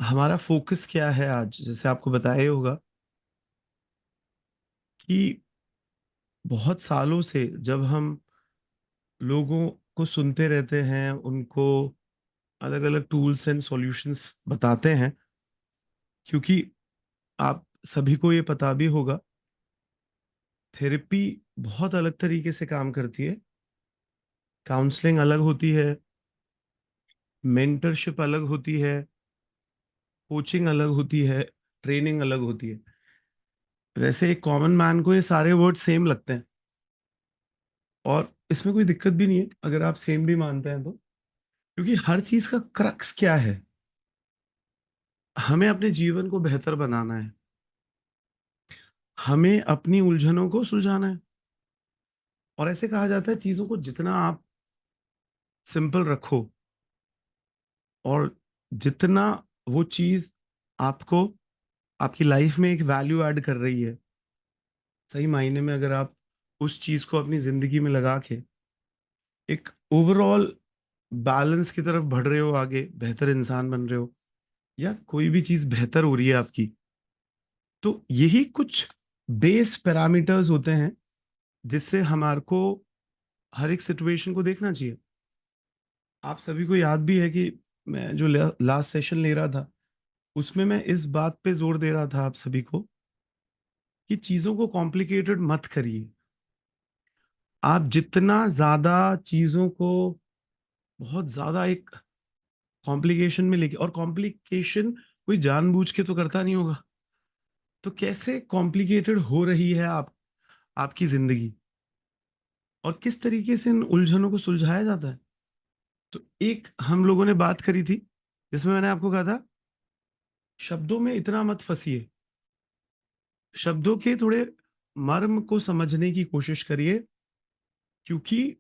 हमारा फोकस क्या है आज? जैसे आपको बताया ही होगा कि बहुत सालों से जब हम लोगों को सुनते रहते हैं, उनको अलग अलग टूल्स एंड सॉल्यूशंस बताते हैं, क्योंकि आप सभी को ये पता भी होगा, थेरेपी बहुत अलग तरीके से काम करती है। काउंसलिंग अलग होती है, मेंटरशिप अलग होती है, कोचिंग अलग होती है, ट्रेनिंग अलग होती है। वैसे एक कॉमन मैन को ये सारे वर्ड सेम लगते हैं, और इसमें कोई दिक्कत भी नहीं है अगर आप सेम भी मानते हैं तो। क्योंकि हर चीज का क्रक्स क्या है? हमें अपने जीवन को बेहतर बनाना है, हमें अपनी उलझनों को सुलझाना है। और ऐसे कहा जाता है, चीजों को जितना आप सिंपल रखो और जितना वो चीज आपको आपकी लाइफ में एक वैल्यू ऐड कर रही है, सही मायने में अगर आप उस चीज को अपनी जिंदगी में लगा के एक ओवरऑल बैलेंस की तरफ बढ़ रहे हो, आगे बेहतर इंसान बन रहे हो, या कोई भी चीज बेहतर हो रही है आपकी, तो यही कुछ बेस पैरामीटर्स होते हैं जिससे हमारे को हर एक सिचुएशन को देखना चाहिए। आप सभी को याद भी है कि मैं जो लास्ट सेशन ले रहा था, उसमें मैं इस बात पे जोर दे रहा था आप सभी को कि चीजों को कॉम्प्लिकेटेड मत करिए। आप जितना ज्यादा चीजों को बहुत ज्यादा एक कॉम्प्लिकेशन में लेके, और कॉम्प्लिकेशन कोई जानबूझ के तो करता नहीं होगा, तो कैसे कॉम्प्लिकेटेड हो रही है आपकी जिंदगी, और किस तरीके से इन उलझनों को सुलझाया जाता है। तो एक हम लोगों ने बात करी थी जिसमें मैंने आपको कहा था, शब्दों में इतना मत फंसिए, शब्दों के थोड़े मर्म को समझने की कोशिश करिए। क्योंकि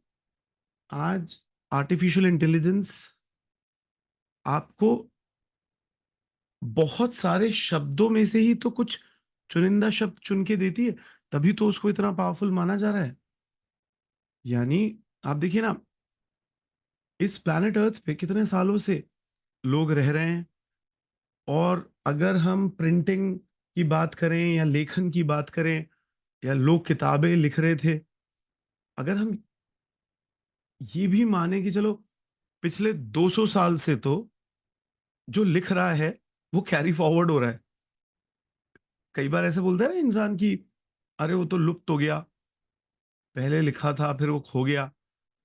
आज आर्टिफिशियल इंटेलिजेंस आपको बहुत सारे शब्दों में से ही तो कुछ चुनिंदा शब्द चुन के देती है, तभी तो उसको इतना पावरफुल माना जा रहा है। यानी आप देखिए ना, इस प्लैनेट अर्थ पे कितने सालों से लोग रह रहे हैं, और अगर हम प्रिंटिंग की बात करें या लेखन की बात करें, या लोग किताबें लिख रहे थे, अगर हम ये भी माने कि चलो पिछले 200 साल से तो जो लिख रहा है वो कैरी फॉरवर्ड हो रहा है। कई बार ऐसे बोलते हैं ना इंसान की, अरे वो तो लुप्त हो गया, पहले लिखा था फिर वो खो गया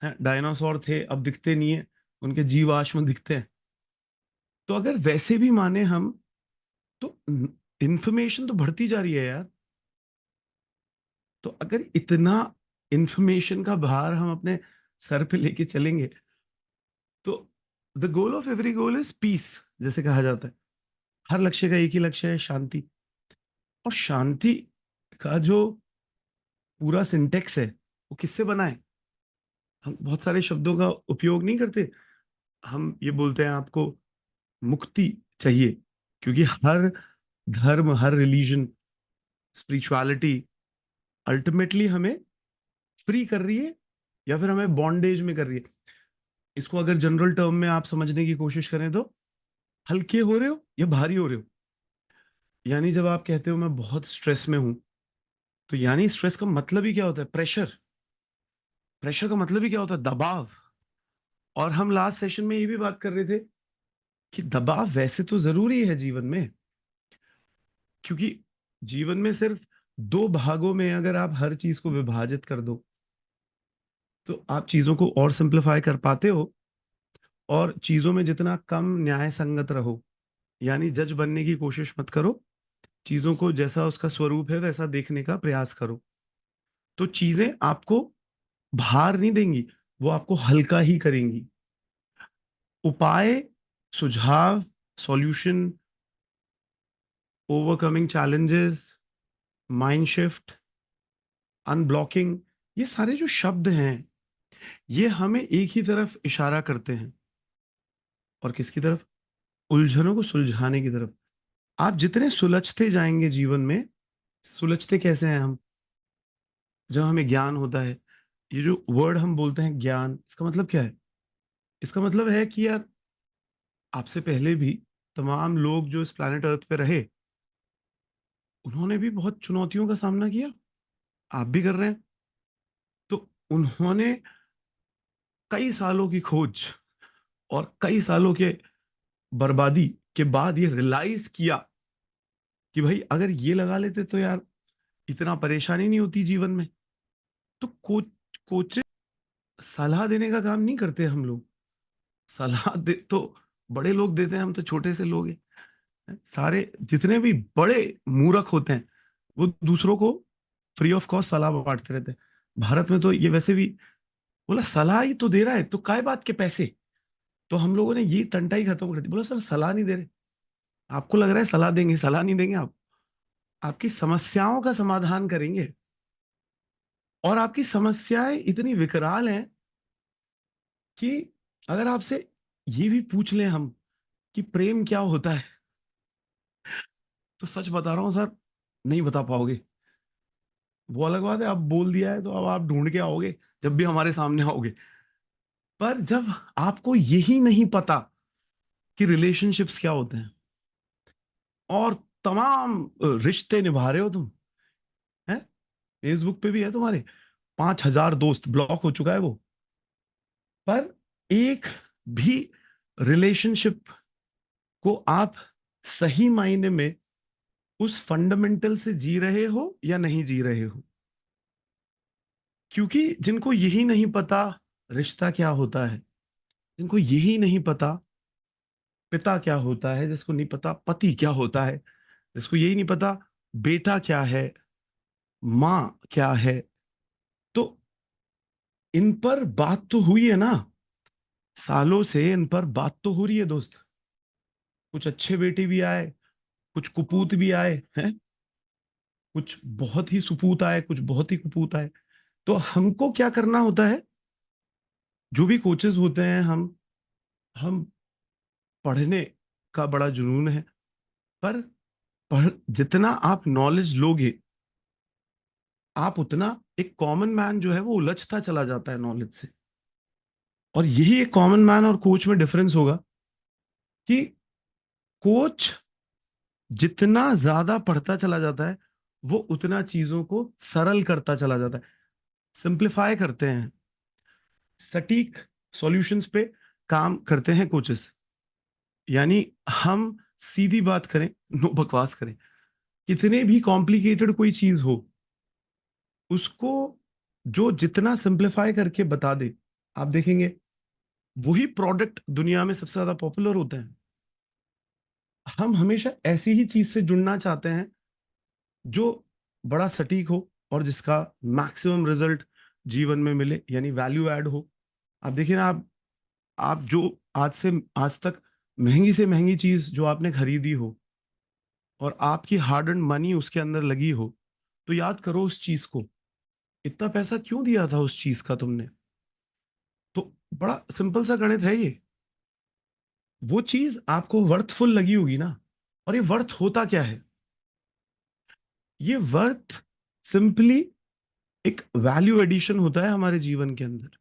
है, डायनासोर थे अब दिखते नहीं है, उनके जीवाश्म दिखते हैं। तो अगर वैसे भी माने हम, तो इंफॉर्मेशन तो बढ़ती जा रही है यार। तो अगर इतना इंफॉर्मेशन का भार हम अपने सर पे लेके चलेंगे, तो the goal of every goal is peace, जैसे कहा जाता है। हर लक्ष्य का एक ही लक्ष्य है, शांति। और शांति का जो पूरा सिंटेक्स है, वो किससे बना है? हम बहुत सारे शब्दों का उपयोग नहीं करते। हम ये बोलते हैं आपको मुक्ति चाहिए, क्योंकि हर धर्म, हर रिलीजन, स्पिरिचुअलिटी अल्टीमेटली हमें फ्री कर रही है, या फिर हमें बॉन्डेज में कर रही है। इसको अगर जनरल टर्म में आप समझने की कोशिश करें तो, हल्के हो रहे हो या भारी हो रहे हो। यानी जब आप कहते हो मैं बहुत स्ट्रेस में हूं, तो यानी स्ट्रेस का मतलब ही क्या होता है? प्रेशर। प्रेशर का मतलब ही क्या होता है? दबाव। और हम लास्ट सेशन में ये भी बात कर रहे थे कि दबाव वैसे तो जरूरी है जीवन में, क्योंकि जीवन में सिर्फ दो भागों में अगर आप हर चीज को विभाजित कर दो, तो आप चीजों को और सिंप्लीफाई कर पाते हो। और चीजों में जितना कम न्याय संगत रहो, यानी जज बनने की कोशिश मत करो, चीजों को जैसा उसका स्वरूप है वैसा देखने का प्रयास करो, तो चीजें आपको भार नहीं देंगी, वो आपको हल्का ही करेंगी। उपाय, सुझाव, solution, overcoming challenges, mind shift, unblocking, ये सारे जो शब्द हैं, ये हमें एक ही तरफ इशारा करते हैं। और किसकी तरफ? उलझनों को सुलझाने की तरफ। आप जितने सुलझते जाएंगे जीवन में, सुलझते कैसे हैं हम? जब हमें ज्ञान होता है। ये जो वर्ड हम बोलते हैं ज्ञान, इसका मतलब क्या है? इसका मतलब है कि यार, आपसे पहले भी तमाम लोग जो इस प्लैनेट अर्थ पे रहे, उन्होंने भी बहुत चुनौतियों का सामना किया। आप भी कर रहे हैं। तो उन्होंने कई सालों की खोज और कई सालों के बर्बादी के बाद ये रियलाइज किया कि भाई अगर ये लगा लेते तो यार इतना परेशानी नहीं होती जीवन में। तो कोचेस सलाह देने का काम नहीं करते हम लोग। सलाह दे तो बड़े लोग देते हैं, हम तो छोटे से लोग हैं। सारे जितने भी बड़े मूर्ख होते हैं वो दूसरों को फ्री ऑफ कॉस्ट सलाह बांटते रहते हैं। भारत में तो ये वैसे भी, बोला सलाह ही तो दे रहा है तो काय बात के पैसे। तो हम लोगों ने ये टंटा ही खत्म कर दी, बोला सर सलाह नहीं दे रहे। आपको लग रहा है सलाह देंगे, सलाह नहीं देंगे। आप आपकी समस्याओं का समाधान करेंगे। और आपकी समस्याएं इतनी विकराल हैं कि अगर आपसे ये भी पूछ लें हम कि प्रेम क्या होता है, तो सच बता रहा हूं सर, नहीं बता पाओगे। वो अलग बात है, अब बोल दिया है तो अब आप ढूंढ के आओगे जब भी हमारे सामने आओगे। पर जब आपको यही नहीं पता कि रिलेशनशिप्स क्या होते हैं और तमाम रिश्ते निभा रहे हो तुम, है फेसबुक पे भी है तुम्हारे 5,000 दोस्त, ब्लॉक हो चुका है वो, पर एक भी रिलेशनशिप को आप सही मायने में उस फंडामेंटल से जी रहे हो या नहीं जी रहे हो। क्योंकि जिनको यही नहीं पता रिश्ता क्या होता है, जिनको यही नहीं पता पिता क्या होता है, जिसको नहीं पता पति क्या होता है, जिसको यही नहीं पता बेटा क्या है, माँ क्या है, तो इन पर बात तो हुई है ना। सालों से इन पर बात तो हो रही है दोस्त। कुछ अच्छे बेटे भी आए, कुछ कुपूत भी आए हैं, कुछ बहुत ही सुपूत आए, कुछ बहुत ही कुपूत आए। तो हमको क्या करना होता है, जो भी कोचेस होते हैं, हम पढ़ने का बड़ा जुनून है, पर जितना आप नॉलेज लोगे, आप उतना एक कॉमन मैन जो है वो उलझता चला जाता है नॉलेज से। और यही एक कॉमन मैन और कोच में डिफरेंस होगा कि कोच जितना ज्यादा पढ़ता चला जाता है, वो उतना चीजों को सरल करता चला जाता है, सिंप्लीफाई करते हैं, सटीक सॉल्यूशंस पे काम करते हैं कोचेस। यानी हम सीधी बात करें, नो बकवास करें, कितने भी कॉम्प्लिकेटेड कोई चीज हो, उसको जो जितना सिंप्लीफाई करके बता दे, आप देखेंगे वही प्रोडक्ट दुनिया में सबसे ज्यादा पॉपुलर होते हैं। हम हमेशा ऐसी ही चीज से जुड़ना चाहते हैं जो बड़ा सटीक हो और जिसका मैक्सिमम रिजल्ट जीवन में मिले, यानी वैल्यू ऐड हो। आप देखिए ना, आप जो आज से आज तक महंगी से महंगी चीज जो आपने खरीदी हो और आपकी हार्ड एंड मनी उसके अंदर लगी हो, तो याद करो उस चीज को, इतना पैसा क्यों दिया था उस चीज का तुमने। तो बड़ा सिंपल सा गणित है ये। वो चीज आपको वर्थफुल लगी होगी ना। और ये वर्थ होता क्या है, ये वर्थ सिंपली एक वैल्यू एडिशन होता है हमारे जीवन के अंदर।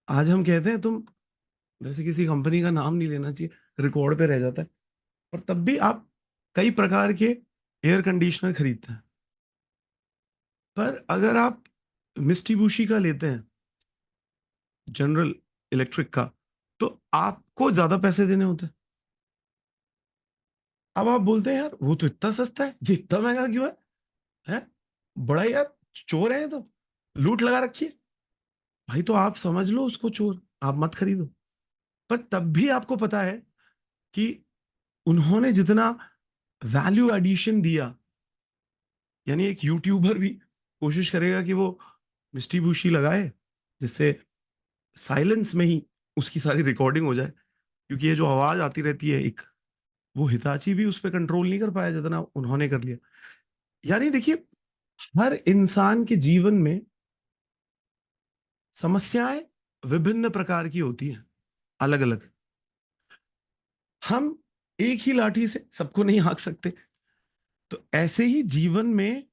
आज हम कहते हैं तुम, वैसे किसी कंपनी का नाम नहीं लेना चाहिए, रिकॉर्ड पे रह जाता है, पर तब भी आप कई प्रकार के एयर कंडीशनर खरीदते हैं। पर अगर आप मिस्टीबुशी का लेते हैं, जनरल इलेक्ट्रिक का, तो आपको ज्यादा पैसे देने होते हैं। अब आप बोलते हैं यार वो तो इतना सस्ता है, ये इतना महंगा क्यों है? बड़ा यार चोर है ये तो, लूट लगा रखी है। भाई तो आप समझ लो उसको चोर, आप मत खरीदो। पर तब भी आपको पता है कि उन्होंने जितना वैल्यू एडिशन दिया, यानी एक यूट्यूबर भी कोशिश करेगा कि वो मिस्टी बुशी लगाए जिससे साइलेंस में ही उसकी सारी रिकॉर्डिंग हो जाए, क्योंकि ये जो आवाज आती रहती है एक, वो हिताची भी उस पर कंट्रोल नहीं कर पाया जितना उन्होंने कर लिया। यानी देखिए, हर इंसान के जीवन में समस्याएं विभिन्न प्रकार की होती हैं, अलग अलग। हम एक ही लाठी से सबको नहीं हाँक सकते। तो ऐसे ही जीवन में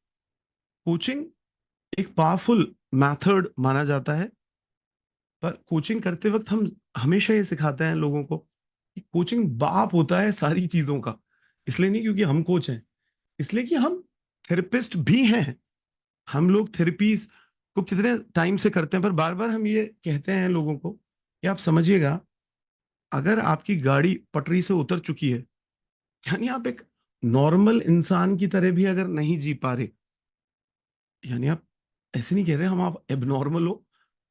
कोचिंग एक पावरफुल मेथड माना जाता है। पर कोचिंग करते वक्त हम हमेशा ये सिखाते हैं लोगों को कि कोचिंग बाप होता है सारी चीजों का। इसलिए नहीं क्योंकि हम कोच हैं, इसलिए कि हम थेरेपिस्ट भी हैं। हम लोग थेरेपीज को कितने टाइम से करते हैं, पर बार बार हम ये कहते हैं लोगों को कि आप समझिएगा, अगर आपकी गाड़ी पटरी से उतर चुकी है, यानी आप एक नॉर्मल इंसान की तरह भी अगर नहीं जी पा रहे, यानी आप, ऐसे नहीं कह रहे हम आप एबनॉर्मल हो,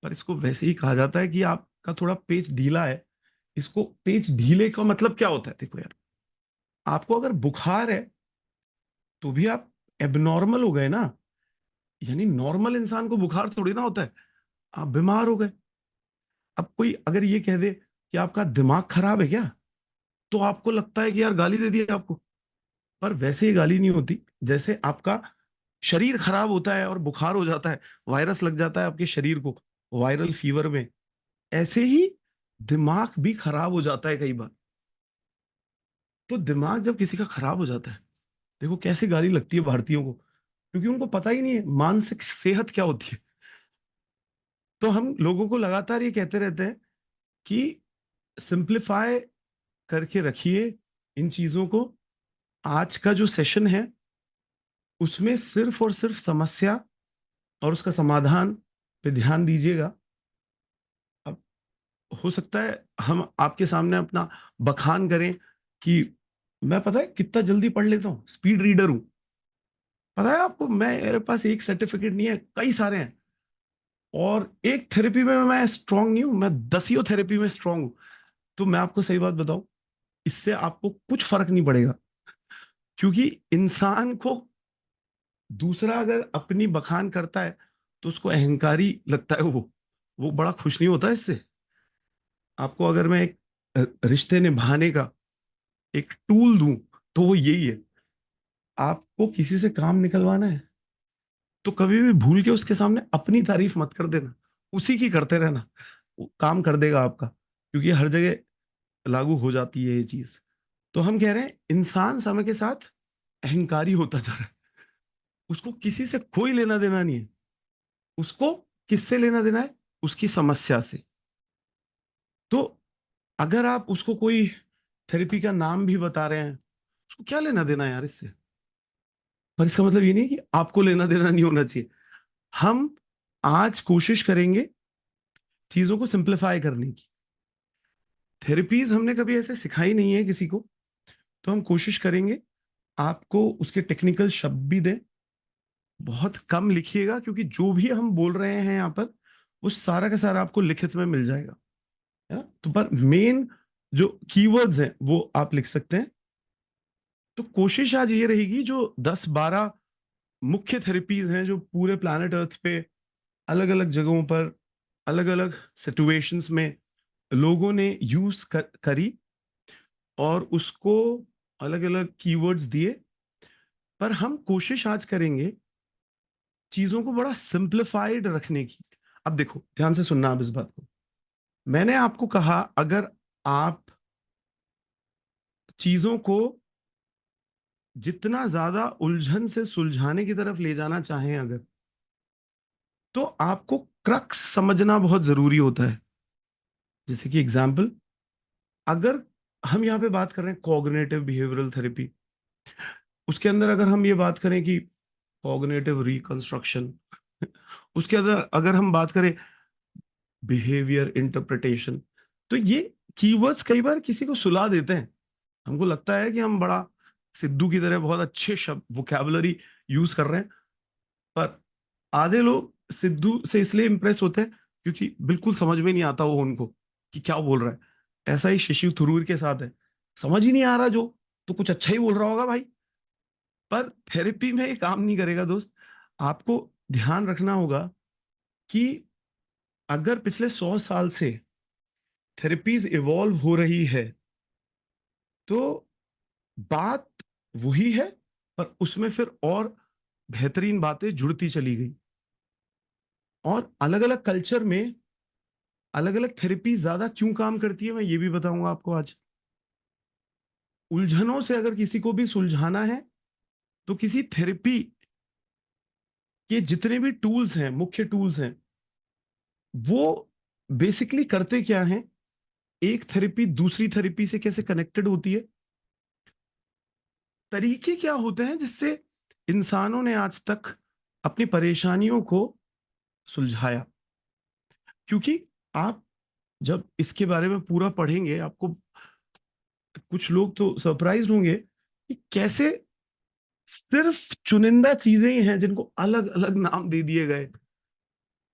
पर इसको वैसे ही कहा जाता है कि आपका थोड़ा पेच ढीला है। इसको पेच ढीले का मतलब क्या होता है, देखो यार, आपको अगर बुखार है तो भी आप एबनॉर्मल हो गए ना। यानी नॉर्मल इंसान को बुखार थोड़ी ना होता है, आप बीमार हो गए। अब कोई अगर ये कह दे कि आपका दिमाग खराब है क्या, तो आपको लगता है कि यार गाली दे दी आपको। पर वैसे ही गाली नहीं होती, जैसे आपका शरीर खराब होता है और बुखार हो जाता है, वायरस लग जाता है आपके शरीर को, वायरल फीवर में, ऐसे ही दिमाग भी खराब हो जाता है कई बार। तो दिमाग जब किसी का खराब हो जाता है, देखो कैसे गाली लगती है भारतीयों को, क्योंकि उनको पता ही नहीं है मानसिक सेहत क्या होती है। तो हम लोगों को लगातार ये कहते रहते हैं कि सिंप्लीफाई करके रखिए इन चीजों को। आज का जो सेशन है उसमें सिर्फ और सिर्फ समस्या और उसका समाधान पे ध्यान दीजिएगा। अब हो सकता है हम आपके सामने अपना बखान करें कि मैं पता है कितना जल्दी पढ़ लेता हूँ, स्पीड रीडर हूँ। पता है आपको, मैं, मेरे पास एक सर्टिफिकेट नहीं है, कई सारे हैं। और एक थेरेपी में मैं स्ट्रांग नहीं हूं, मैं दसियों थेरेपी में स्ट्रांग हूं। तो मैं आपको सही बात बताऊं, इससे आपको कुछ फर्क नहीं पड़ेगा। क्योंकि इंसान को दूसरा अगर अपनी बखान करता है तो उसको अहंकारी लगता है, वो बड़ा खुश नहीं होता इससे। आपको अगर मैं एक रिश्ते निभाने का एक टूल दूं तो वो यही है। आपको किसी से काम निकलवाना है तो कभी भी भूल के उसके सामने अपनी तारीफ मत कर देना, उसी की करते रहना, वो काम कर देगा आपका, क्योंकि हर जगह लागू हो जाती है ये चीज। तो हम कह रहे हैं इंसान समय के साथ अहंकारी होता जा रहा है, उसको किसी से कोई लेना देना नहीं है। उसको किससे लेना देना है, उसकी समस्या से। तो अगर आप उसको कोई थेरेपी का नाम भी बता रहे हैं, उसको क्या लेना देना है यार इससे। पर इसका मतलब ये नहीं कि आपको लेना देना नहीं होना चाहिए। हम आज कोशिश करेंगे चीजों को सिंप्लीफाई करने की। थेरेपीज हमने कभी ऐसे सिखाई नहीं है किसी को, तो हम कोशिश करेंगे आपको उसके टेक्निकल शब्द भी दें। बहुत कम लिखिएगा, क्योंकि जो भी हम बोल रहे हैं यहाँ पर वो सारा का सारा आपको लिखित में मिल जाएगा, है ना। तो पर मेन जो कीवर्ड्स हैं वो आप लिख सकते हैं। तो कोशिश आज ये रहेगी, जो 10-12 मुख्य थेरेपीज हैं जो पूरे प्लैनेट अर्थ पे अलग अलग जगहों पर अलग अलग सिचुएशंस में लोगों ने यूज करी, और उसको अलग अलग कीवर्ड्स दिए। पर हम कोशिश आज करेंगे चीजों को बड़ा सिंप्लीफाइड रखने की। अब देखो ध्यान से सुनना आप इस बात को। मैंने आपको कहा, अगर आप चीजों को जितना ज्यादा उलझन से सुलझाने की तरफ ले जाना चाहें अगर, तो आपको क्रक्स समझना बहुत जरूरी होता है। जैसे कि एग्जाम्पल, अगर हम यहाँ पे बात कर रहे हैं कॉग्निटिव बिहेवियरल थेरेपी, उसके अंदर अगर हम ये बात करें कि कॉग्निटिव रिकंस्ट्रक्शन, उसके अंदर अगर हम बात करें बिहेवियर इंटरप्रिटेशन, तो ये कीवर्ड्स कई बार किसी को सुला देते हैं। हमको लगता है कि हम बड़ा सिद्धू की तरह बहुत अच्छे शब्द वोकैबुलरी यूज कर रहे हैं। पर आधे लोग सिद्धू से इसलिए इंप्रेस होते हैं क्योंकि बिल्कुल समझ में नहीं आता वो उनको कि क्या बोल रहा है। ऐसा ही शशि थरूर के साथ है, समझ ही नहीं आ रहा जो, तो कुछ अच्छा ही बोल रहा होगा भाई। पर थेरेपी में ये काम नहीं करेगा दोस्त। आपको ध्यान रखना होगा कि अगर पिछले 100 साल से थेरेपीज इवॉल्व हो रही है, तो बात वही है, पर उसमें फिर और बेहतरीन बातें जुड़ती चली गई। और अलग अलग कल्चर में अलग अलग थेरेपी ज्यादा क्यों काम करती है, मैं ये भी बताऊंगा आपको आज। उलझनों से अगर किसी को भी सुलझाना है, तो किसी थेरेपी के जितने भी टूल्स हैं, मुख्य टूल्स हैं, वो बेसिकली करते क्या हैं, एक थेरेपी दूसरी थेरेपी से कैसे कनेक्टेड होती है, तरीके क्या होते हैं जिससे इंसानों ने आज तक अपनी परेशानियों को सुलझाया। क्योंकि आप जब इसके बारे में पूरा पढ़ेंगे, आपको कुछ लोग तो सरप्राइज होंगे कि कैसे सिर्फ चुनिंदा चीजें ही हैं जिनको अलग अलग नाम दे दिए गए।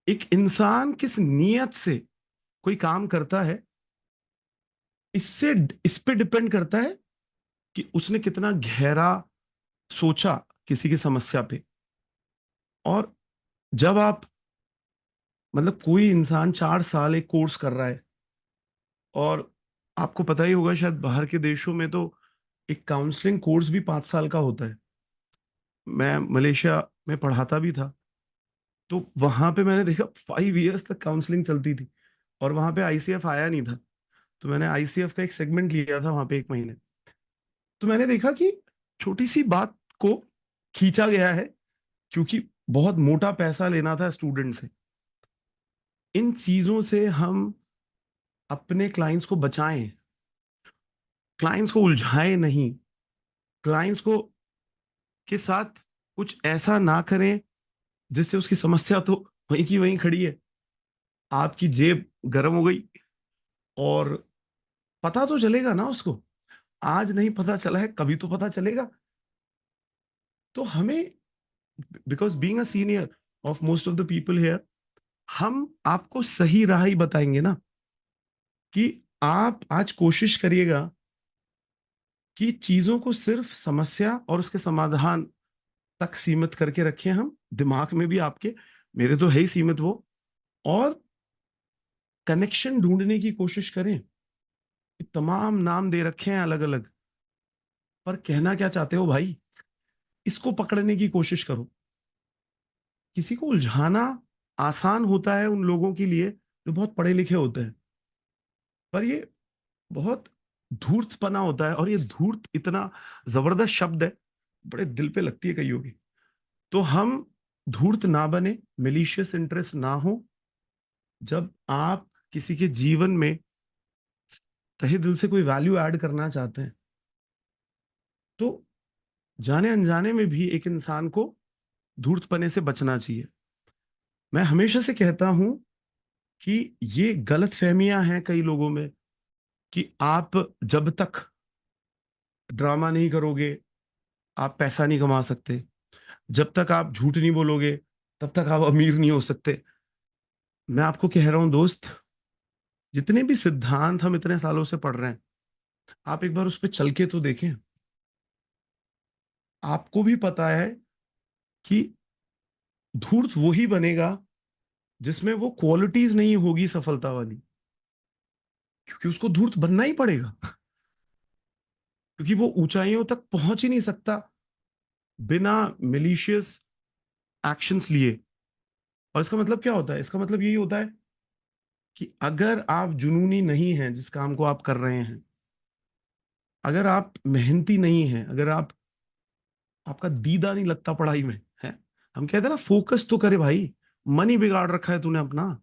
एक इंसान किस नीयत से कोई काम करता है, इससे इस पे डिपेंड करता है कि उसने कितना गहरा सोचा किसी की समस्या पे। और जब आप, मतलब कोई इंसान 4 साल एक कोर्स कर रहा है, और आपको पता ही होगा शायद बाहर के देशों में तो एक काउंसलिंग कोर्स भी 5 साल का होता है। मैं मलेशिया में पढ़ाता भी था, तो वहां पे मैंने देखा 5 इयर्स तक काउंसलिंग चलती थी, और वहां पे आईसीएफ आया नहीं था। तो मैंने आईसीएफ का एक सेगमेंट लिया था वहां पे 1 महीने। तो मैंने देखा कि छोटी सी बात को खींचा गया है, क्योंकि बहुत मोटा पैसा लेना था स्टूडेंट से। इन चीजों से हम अपने क्लाइंट्स को बचाएं, क्लाइंट्स को उलझाएं नहीं, क्लाइंट्स को के साथ कुछ ऐसा ना करें जिससे उसकी समस्या तो वहीं की वहीं खड़ी है, आपकी जेब गर्म हो गई, और पता तो चलेगा ना उसको। आज नहीं पता चला है, कभी तो पता चलेगा। तो हमें, because being a senior of most of the people here, हम आपको सही राह ही बताएंगे ना। कि आप आज कोशिश करिएगा कि चीजों को सिर्फ समस्या और उसके समाधान तक सीमित करके रखें। हम दिमाग में भी आपके, मेरे तो है ही सीमित वो, और कनेक्शन ढूंढने की कोशिश करें। तमाम नाम दे रखे हैं अलग अलग, पर कहना क्या चाहते हो भाई, इसको पकड़ने की कोशिश करो। किसी को उलझाना आसान होता है उन लोगों के लिए जो बहुत पढ़े लिखे होते हैं, पर ये बहुत धूर्तपना होता है, और ये धूर्त इतना जबरदस्त शब्द है, बड़े दिल पे लगती है कईयों की। तो हम धूर्त ना बने, मिलीशियस इंटरेस्ट ना हो। जब आप किसी के जीवन में तहे दिल से कोई वैल्यू ऐड करना चाहते हैं, तो जाने अनजाने में भी एक इंसान को धूर्तपने से बचना चाहिए। मैं हमेशा से कहता हूं कि ये गलत फहमियां हैं कई लोगों में, कि आप जब तक ड्रामा नहीं करोगे आप पैसा नहीं कमा सकते, जब तक आप झूठ नहीं बोलोगे तब तक आप अमीर नहीं हो सकते। मैं आपको कह रहा हूं दोस्त, जितने भी सिद्धांत हम इतने सालों से पढ़ रहे हैं, आप एक बार उस पर चल के तो देखें। आपको भी पता है कि धूर्त वही बनेगा जिसमें वो क्वालिटीज नहीं होगी सफलता वाली, क्योंकि उसको धूर्त बनना ही पड़ेगा, क्योंकि वो ऊंचाइयों तक पहुंच ही नहीं सकता बिना मिलीशियस एक्शंस लिए। और इसका मतलब क्या होता है, इसका मतलब यही होता है कि अगर आप जुनूनी नहीं हैं जिस काम को आप कर रहे हैं, अगर आप मेहनती नहीं हैं, अगर आप, आपका दीदा नहीं लगता पढ़ाई में है, हम कहते हैं ना फोकस तो करे भाई, मन ही बिगाड़ रखा है तूने अपना।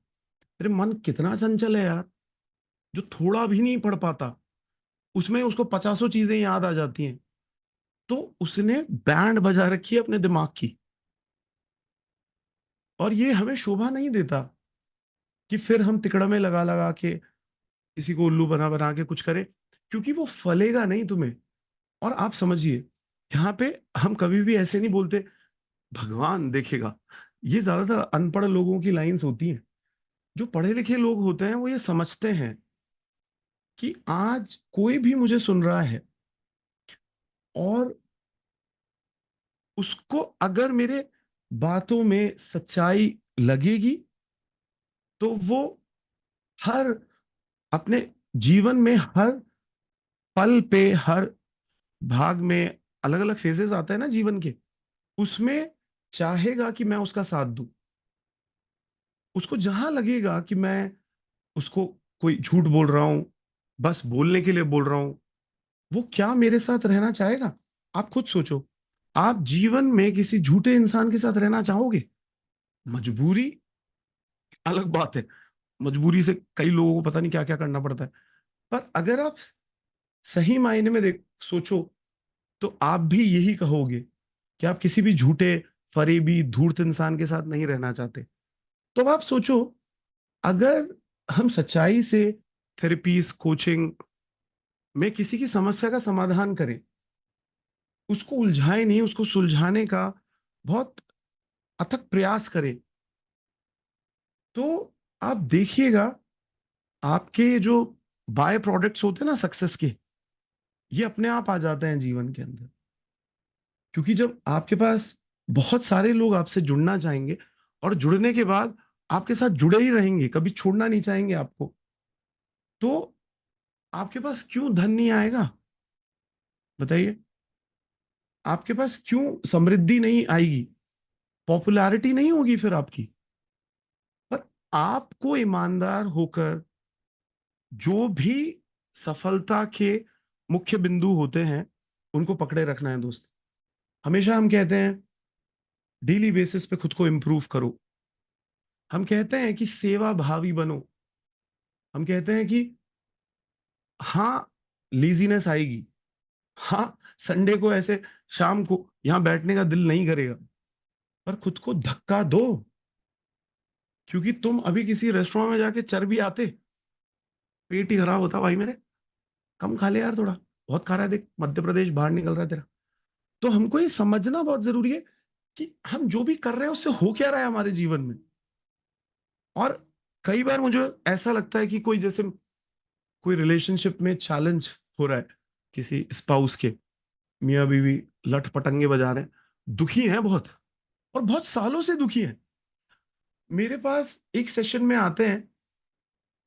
तेरे मन कितना चंचल है यार, जो थोड़ा भी नहीं पढ़ पाता उसमें उसको 50 चीजें याद आ जाती हैं। तो उसने बैंड बजा रखी है अपने दिमाग की, और ये हमें शोभा नहीं देता कि फिर हम तिकड़ा में लगा लगा के किसी को उल्लू बना बना के कुछ करें, क्योंकि वो फलेगा नहीं तुम्हें। और आप समझिए, यहाँ पे हम कभी भी ऐसे नहीं बोलते भगवान देखेगा। ये ज्यादातर अनपढ़ लोगों की लाइंस होती हैं। जो पढ़े लिखे लोग होते हैं वो ये समझते हैं कि आज कोई भी मुझे सुन रहा है, और उसको अगर मेरे बातों में सच्चाई लगेगी, तो वो हर अपने जीवन में हर पल पे, हर भाग में, अलग अलग फेजेस आते हैं ना जीवन के, उसमें चाहेगा कि मैं उसका साथ दूं। उसको जहां लगेगा कि मैं उसको कोई झूठ बोल रहा हूं, बस बोलने के लिए बोल रहा हूं, वो क्या मेरे साथ रहना चाहेगा? आप खुद सोचो। आप जीवन में किसी झूठे इंसान के साथ रहना चाहोगे? मजबूरी अलग बात है, मजबूरी से कई लोगों को पता नहीं क्या क्या करना पड़ता है, पर अगर आप सही मायने में देख सोचो, तो आप भी यही कहोगे कि आप किसी भी झूठे, फरेबी, धूर्त इंसान के साथ नहीं रहना चाहते। तो अब आप सोचो, अगर हम सच्चाई से थेरेपीज, कोचिंग में किसी की समस्या का समाधान करें, उसको उलझाए नहीं, उसको सुलझाने का बहुत अथक प्रयास करें, तो आप देखिएगा आपके जो बाय प्रोडक्ट्स होते हैं ना सक्सेस के, ये अपने आप आ जाते हैं जीवन के अंदर। क्योंकि जब आपके पास बहुत सारे लोग आपसे जुड़ना चाहेंगे, और जुड़ने के बाद आपके साथ जुड़े ही रहेंगे, कभी छोड़ना नहीं चाहेंगे आपको, तो आपके पास क्यों धन नहीं आएगा? बताइए, आपके पास क्यों समृद्धि नहीं आएगी? पॉपुलैरिटी नहीं होगी फिर आपकी। पर आपको ईमानदार होकर जो भी सफलता के मुख्य बिंदु होते हैं, उनको पकड़े रखना है दोस्त। हमेशा हम कहते हैं डेली बेसिस पे खुद को इम्प्रूव करो। हम कहते हैं कि सेवा भावी बनो। हम कहते हैं कि हाँ, लेजीनेस आएगी, हाँ, संडे को ऐसे शाम को यहां बैठने का दिल नहीं करेगा, पर खुद को धक्का दो। क्योंकि तुम अभी किसी रेस्टोरेंट में जाके चर्बी आते, पेट ही खराब होता भाई मेरे। कम खा ले यार, थोड़ा बहुत खा रहा है, देख मध्य प्रदेश बाहर निकल रहा है तेरा। तो हमको ये समझना बहुत जरूरी है कि हम जो भी कर रहे हैं उससे हो क्या रहा है हमारे जीवन में। और कई बार मुझे ऐसा लगता है कि कोई जैसे कोई रिलेशनशिप में चैलेंज हो रहा है, किसी स्पाउस के, मियाँ बीवी लठ पटंगे बजा रहे हैं, दुखी हैं बहुत, और बहुत सालों से दुखी हैं। मेरे पास एक सेशन में आते हैं,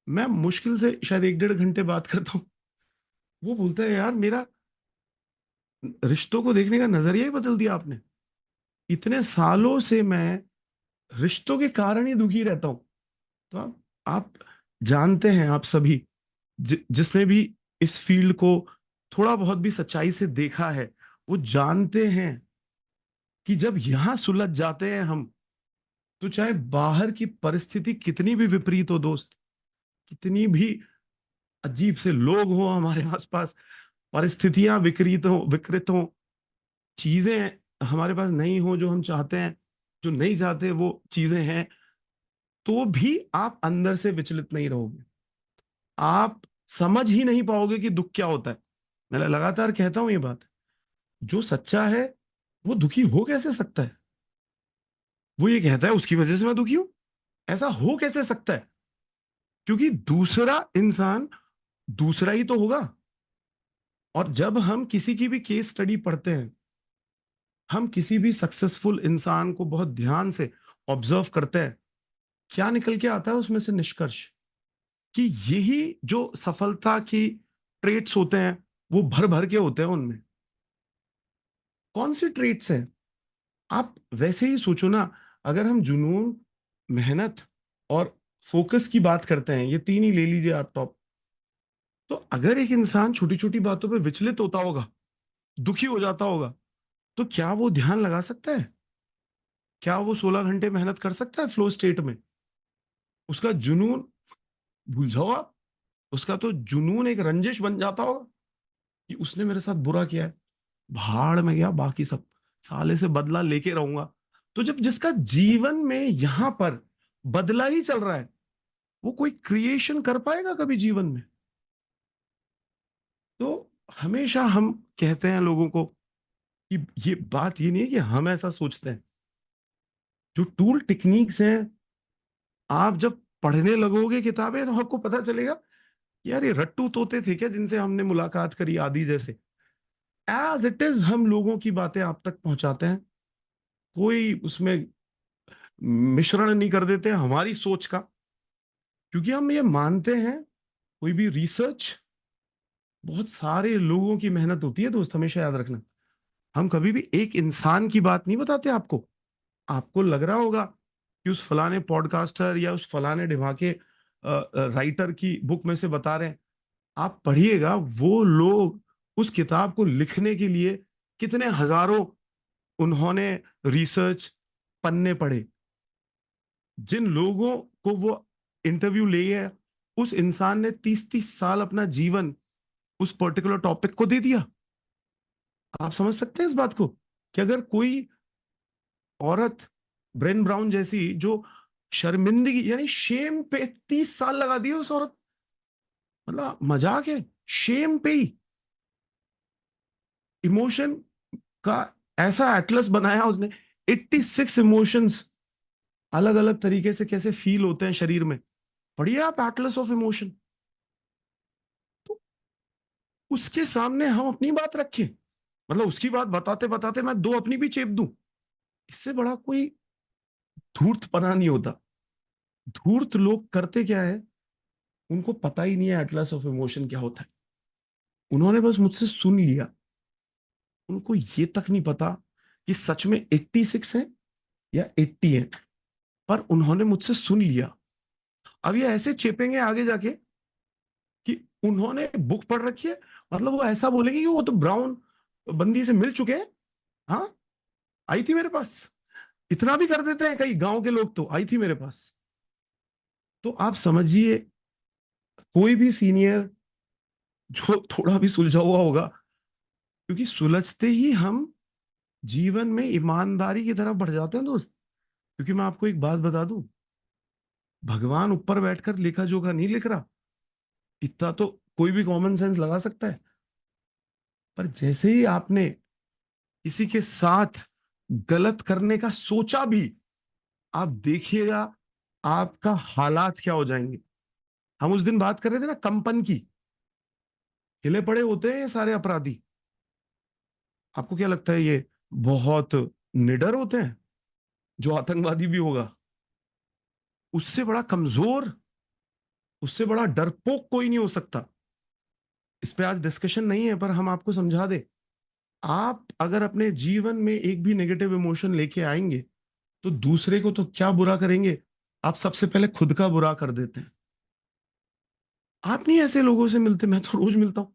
मैं मुश्किल से शायद 1 डेढ़ घंटे बात करता हूँ। वो बोलता है यार, मेरा रिश्तों को देखने का नजरिया ही बदल दिया आपने। इतने सालों से मैं रिश्तों के कारण ही दुखी रहता हूं। तो आप जानते हैं, आप सभी जिसने भी इस फील्ड को थोड़ा बहुत भी सच्चाई से देखा है, वो जानते हैं कि जब यहां सुलझ जाते हैं हम, तो चाहे बाहर की परिस्थिति कितनी भी विपरीत हो दोस्त, कितनी भी अजीब से लोग हो हमारे आसपास, परिस्थितियां विकृत हो, चीजें हमारे पास नहीं हो जो हम चाहते हैं, जो नहीं चाहते वो चीजें हैं, तो भी आप अंदर से विचलित नहीं रहोगे। आप समझ ही नहीं पाओगे कि दुख क्या होता है। मैं लगातार कहता हूं ये बात, जो सच्चा है वो दुखी हो कैसे सकता है? वो ये कहता है उसकी वजह से मैं दुखी हूं, ऐसा हो कैसे सकता है? क्योंकि दूसरा इंसान दूसरा ही तो होगा। और जब हम किसी की भी केस स्टडी पढ़ते हैं, हम किसी भी सक्सेसफुल इंसान को बहुत ध्यान से ऑब्जर्व करते हैं, क्या निकल के आता है उसमें से निष्कर्ष, कि यही जो सफलता की ट्रेट्स होते हैं, वो भर भर के होते हैं उनमें। कौन सी ट्रेट्स हैं? आप वैसे ही सोचो ना, अगर हम जुनून, मेहनत और फोकस की बात करते हैं, ये तीन ही ले लीजिए आप टॉप। तो अगर एक इंसान छोटी छोटी बातों पे विचलित होता होगा, दुखी हो जाता होगा, तो क्या वो ध्यान लगा सकता है? क्या वो 16 घंटे मेहनत कर सकता है फ्लो स्टेट में? उसका जुनून, भूल जाओ आप, उसका तो जुनून एक रंजिश बन जाता होगा कि उसने मेरे साथ बुरा किया है, भाड़ में गया बाकी सब, साले से बदला लेके रहूंगा। तो जब जिसका जीवन में यहां पर बदला ही चल रहा है, वो कोई क्रिएशन कर पाएगा कभी जीवन में? तो हमेशा हम कहते हैं लोगों को कि ये बात ये नहीं है कि हम ऐसा सोचते हैं। जो टूल टेक्निक्स हैं, आप जब पढ़ने लगोगे किताबें, तो आपको पता चलेगा कि यार ये रट्टू तोते थे क्या जिनसे हमने मुलाकात करी, आदि जैसे। एज इट इज हम लोगों की बातें आप तक पहुंचाते हैं, कोई उसमें मिश्रण नहीं कर देते हमारी सोच का। क्योंकि हम ये मानते हैं, कोई भी रिसर्च, बहुत सारे लोगों की मेहनत होती है दोस्त, हमेशा याद रखना। हम कभी भी एक इंसान की बात नहीं बताते आपको। आपको लग रहा होगा कि उस फलाने पॉडकास्टर या उस फलाने ढिमाके राइटर की बुक में से बता रहे हैं। आप पढ़िएगा, वो लोग उस किताब को लिखने के लिए कितने हजारों उन्होंने रिसर्च पन्ने पढ़े। जिन लोगों को वो इंटरव्यू लिए है, उस इंसान ने 30-30 साल अपना जीवन उस पर्टिकुलर टॉपिक को दे दिया। आप समझ सकते हैं इस बात को कि अगर कोई औरत ब्रेन ब्राउन जैसी जो शर्मिंदगी यानी शेम पे 30 साल लगा दिए उस औरत, मतलब मजाक है, शेम पे ही इमोशन का ऐसा एटलस बनाया उसने। 86 इमोशंस अलग अलग तरीके से कैसे फील होते हैं शरीर में, पढ़िए आप एटलस ऑफ इमोशन। तो उसके सामने हम अपनी बात रखें, मतलब उसकी बात बताते बताते मैं दो अपनी भी चेप दूं, इससे बड़ा कोई धूर्तपना नहीं होता। धूर्त लोग करते क्या है, उनको पता ही नहीं है एटलस ऑफ इमोशन क्या होता है। उन्होंने बस मुझसे सुन लिया, उनको ये तक नहीं पता कि सच में 86 है या 80 है, पर उन्होंने मुझसे सुन लिया। अब ये ऐसे चेपेंगे आगे जाके कि उन्होंने बुक पढ़ रखी है, मतलब वो ऐसा बोलेंगे कि वो तो ब्राउन बंदी से मिल चुके हैं। हाँ, आई थी मेरे पास। इतना भी कर देते हैं कई गांव के लोग, तो आई थी मेरे पास। तो आप समझिए, कोई भी सीनियर जो थोड़ा भी सुलझा हुआ होगा, क्योंकि सुलझते ही हम जीवन में ईमानदारी की तरफ बढ़ जाते हैं दोस्त। क्योंकि मैं आपको एक बात बता दूं, भगवान ऊपर बैठकर लेखा जोखा नहीं लिख रहा, इतना तो कोई भी कॉमन सेंस लगा सकता है। पर जैसे ही आपने किसी के साथ गलत करने का सोचा भी, आप देखिएगा आपका हालात क्या हो जाएंगे। हम उस दिन बात कर रहे थे ना कंपन की, हिले पड़े होते हैं ये सारे अपराधी। आपको क्या लगता है ये बहुत निडर होते हैं? जो आतंकवादी भी होगा उससे बड़ा कमजोर, उससे बड़ा डरपोक कोई नहीं हो सकता। इस पे आज डिस्कशन नहीं है, पर हम आपको समझा दे। आप अगर अपने जीवन में एक भी नेगेटिव इमोशन लेके आएंगे तो दूसरे को तो क्या बुरा करेंगे, आप सबसे पहले खुद का बुरा कर देते हैं। आप नहीं ऐसे लोगों से मिलते, मैं तो रोज मिलता हूं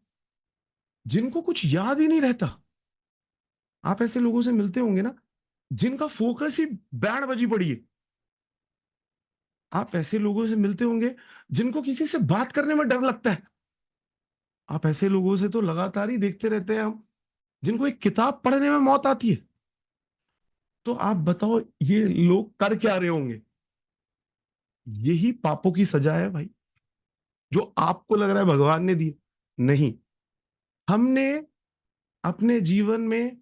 जिनको कुछ याद ही नहीं रहता। आप ऐसे लोगों से मिलते होंगे ना जिनका फोकस ही बैंड बजी पड़ी है। आप ऐसे लोगों से मिलते होंगे जिनको किसी से बात करने में डर लगता है। आप ऐसे लोगों से तो लगातार ही देखते रहते हैं हम जिनको एक किताब पढ़ने में मौत आती है। तो आप बताओ ये लोग कर क्या रहे होंगे? यही पापों की सजा है भाई, जो आपको लग रहा है भगवान ने दी। नहीं, हमने अपने जीवन में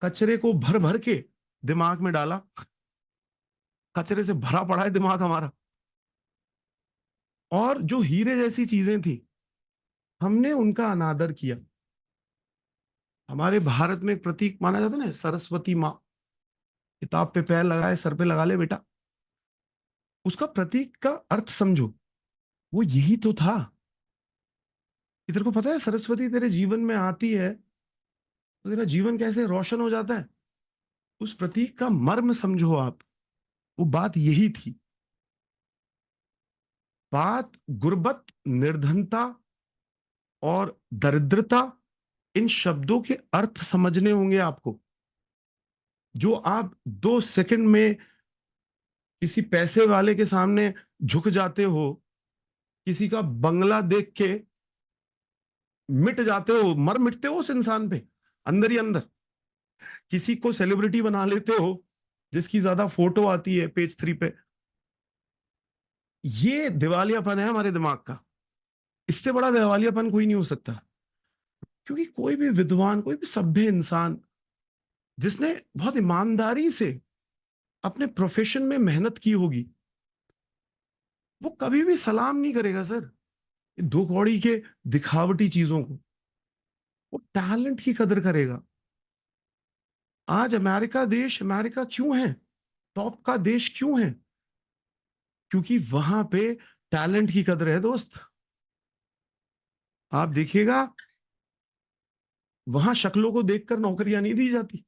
कचरे को भर भर के दिमाग में डाला। कचरे से भरा पड़ा है दिमाग हमारा। और जो हीरे जैसी चीजें थी, हमने उनका अनादर किया। हमारे भारत में एक प्रतीक माना जाता है ना, सरस्वती माँ। किताब पे पैर लगाए, सर पे लगा ले बेटा। उसका प्रतीक का अर्थ समझो, वो यही तो था। इधर को पता है, सरस्वती तेरे जीवन में आती है तो तेरा जीवन कैसे रोशन हो जाता है। उस प्रतीक का मर्म समझो आप। वो बात यही थी। बात गुर्बत, निर्धनता और दरिद्रता, इन शब्दों के अर्थ समझने होंगे आपको। जो आप 2 सेकंड में किसी पैसे वाले के सामने झुक जाते हो, किसी का बंगला देख के मिट जाते हो, मर मिटते हो उस इंसान पे अंदर ही अंदर। किसी को सेलिब्रिटी बना लेते हो जिसकी ज्यादा फोटो आती है पेज 3 पे। ये दिवालियापन है हमारे दिमाग का। इससे बड़ा दिवालियापन कोई नहीं हो सकता। क्योंकि कोई भी विद्वान, कोई भी सभ्य इंसान जिसने बहुत ईमानदारी से अपने प्रोफेशन में मेहनत की होगी, वो कभी भी सलाम नहीं करेगा सर दो कौड़ी के दिखावटी चीजों को। वो टैलेंट की कदर करेगा। आज अमेरिका देश अमेरिका क्यों है, टॉप का देश क्यों है? क्योंकि वहां पे टैलेंट की कदर है दोस्त। आप देखिएगा, वहां शक्लों को देखकर नौकरियां नहीं दी जाती।